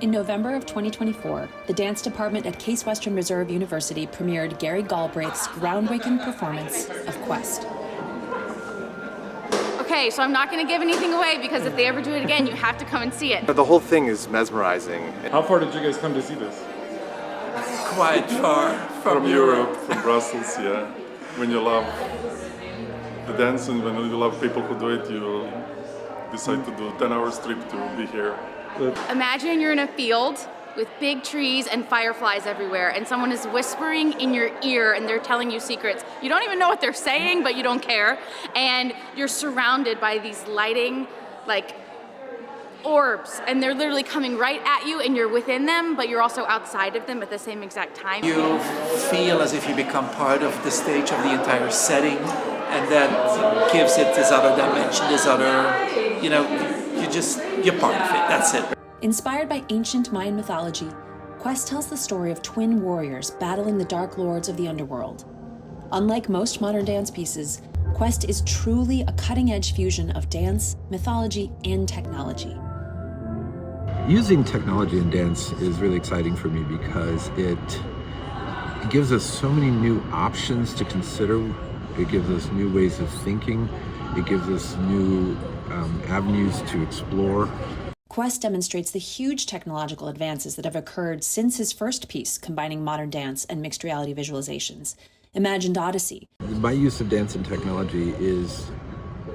In November of 2024, the dance department at Case Western Reserve University premiered Gary Galbraith's groundbreaking performance of Quest. Okay, so I'm not going to give anything away because if they ever do it again, you have to come and see it. The whole thing is mesmerizing. How far did you guys come to see this? Quite far From Europe, from Brussels, yeah. When you love the dance and when you love people who do it, you decide to do a 10-hour trip to be here. Imagine you're in a field with big trees and fireflies everywhere, and someone is whispering in your ear and they're telling you secrets. You don't even know what they're saying, but you don't care. And you're surrounded by these lighting, orbs, and they're literally coming right at you, and you're within them, but you're also outside of them at the same exact time. You feel as if you become part of the stage of the entire setting, and that gives it this other dimension, this other, you're part of it, that's it. Inspired by ancient Mayan mythology, Quest tells the story of twin warriors battling the dark lords of the underworld. Unlike most modern dance pieces, Quest is truly a cutting-edge fusion of dance, mythology, and technology. Using technology in dance is really exciting for me because it gives us so many new options to consider. It gives us new ways of thinking. It gives us new avenues to explore. Quest demonstrates the huge technological advances that have occurred since his first piece combining modern dance and mixed reality visualizations, Imagined Odyssey. My use of dance and technology is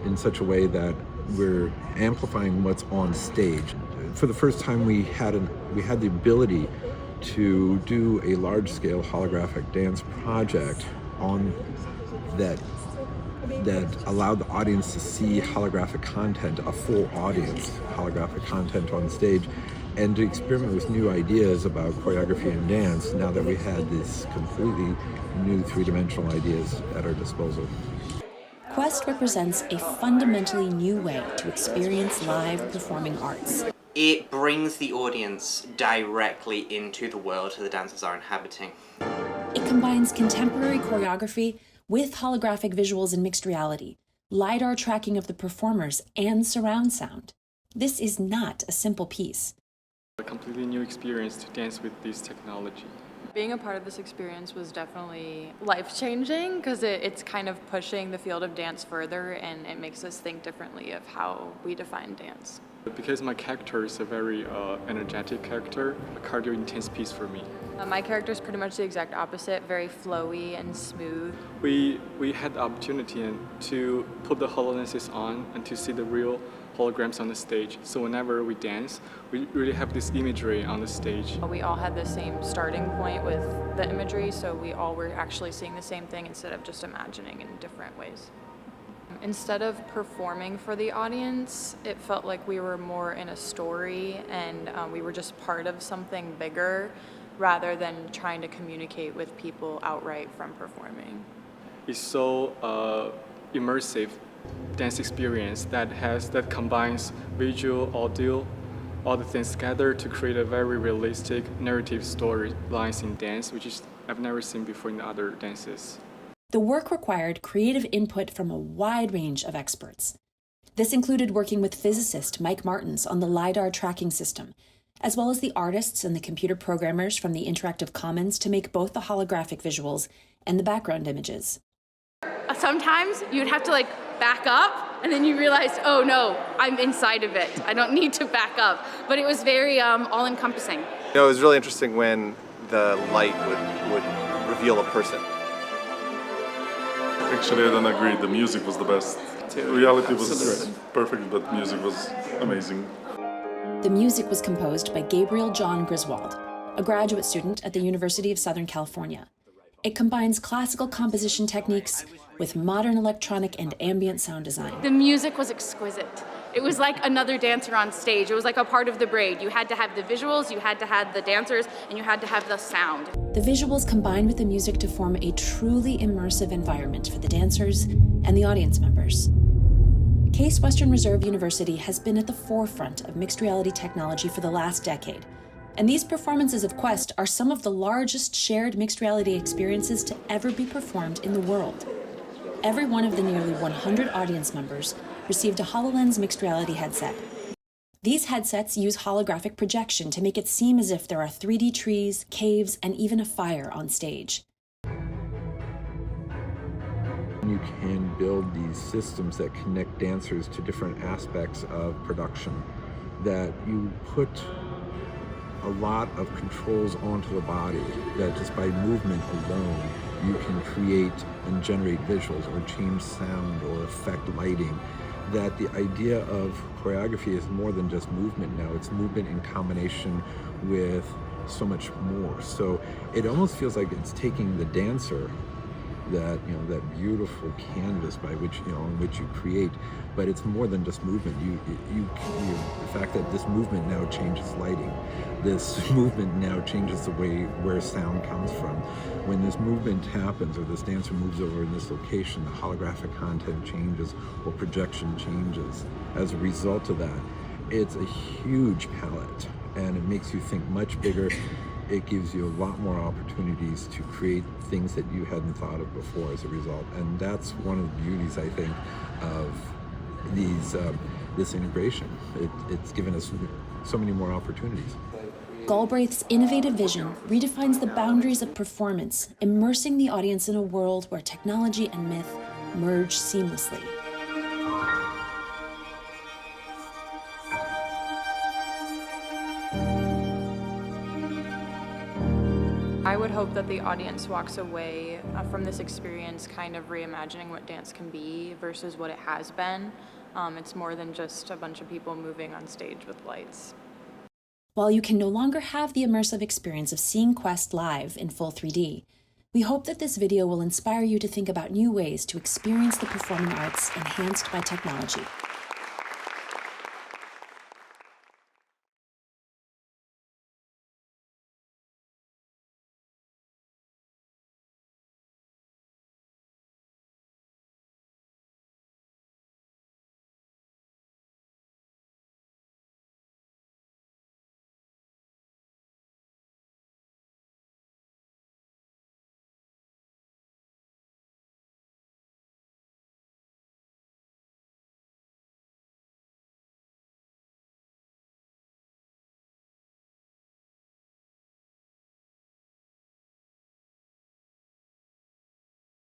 in such a way that we're amplifying what's on stage. For the first time, we had the ability to do a large-scale holographic dance project on that allowed the audience to see holographic content, a full audience, holographic content on stage, and to experiment with new ideas about choreography and dance now that we had these completely new three-dimensional ideas at our disposal. Quest represents a fundamentally new way to experience live performing arts. It brings the audience directly into the world that the dancers are inhabiting. It combines contemporary choreography with holographic visuals and mixed reality, LiDAR tracking of the performers, and surround sound. This is not a simple piece. A completely new experience to dance with this technology. Being a part of this experience was definitely life-changing because it's kind of pushing the field of dance further, and it makes us think differently of how we define dance. Because my character is a very energetic character, a cardio-intense piece for me. My character is pretty much the exact opposite, very flowy and smooth. We had the opportunity to put the HoloLenses on and to see the real holograms on the stage. So whenever we dance, we really have this imagery on the stage. We all had the same starting point with the imagery, so we all were actually seeing the same thing instead of just imagining in different ways. Instead of performing for the audience, it felt like we were more in a story and we were just part of something bigger rather than trying to communicate with people outright from performing. It's so immersive dance experience that combines visual, audio, all the things together to create a very realistic narrative storylines in dance, which I've never seen before in the other dances. The work required creative input from a wide range of experts. This included working with physicist Mike Martins on the LiDAR tracking system, as well as the artists and the computer programmers from the Interactive Commons to make both the holographic visuals and the background images. Sometimes you'd have to back up, and then you realize, oh no, I'm inside of it. I don't need to back up. But it was very all-encompassing. It was really interesting when the light would reveal a person. Actually, I don't agree. The music was the best. Reality was perfect, but music was amazing. The music was composed by Gabriel John Griswold, a graduate student at the University of Southern California. It combines classical composition techniques with modern electronic and ambient sound design. The music was exquisite. It was like another dancer on stage. It was like a part of the braid. You had to have the visuals, you had to have the dancers, and you had to have the sound. The visuals combined with the music to form a truly immersive environment for the dancers and the audience members. Case Western Reserve University has been at the forefront of mixed reality technology for the last decade, and these performances of Quest are some of the largest shared mixed reality experiences to ever be performed in the world. Every one of the nearly 100 audience members received a HoloLens mixed reality headset. These headsets use holographic projection to make it seem as if there are 3D trees, caves, and even a fire on stage. You can build these systems that connect dancers to different aspects of production, that you put a lot of controls onto the body, that just by movement alone you can create and generate visuals or change sound or affect lighting. That the idea of choreography is more than just movement now, it's movement in combination with so much more. So it almost feels like it's taking the dancer, that that beautiful canvas by which in which you create, but it's more than just movement. The fact that this movement now changes lighting, this movement now changes the way where sound comes from. When this movement happens, or this dancer moves over in this location, the holographic content changes or projection changes. As a result of that, it's a huge palette, and it makes you think much bigger. It gives you a lot more opportunities to create things that you hadn't thought of before as a result. And that's one of the beauties, I think, of this integration. It's given us so many more opportunities. Galbraith's innovative vision redefines the boundaries of performance, immersing the audience in a world where technology and myth merge seamlessly. I would hope that the audience walks away from this experience kind of reimagining what dance can be versus what it has been. It's more than just a bunch of people moving on stage with lights. While you can no longer have the immersive experience of seeing Quest live in full 3D, we hope that this video will inspire you to think about new ways to experience the performing arts enhanced by technology.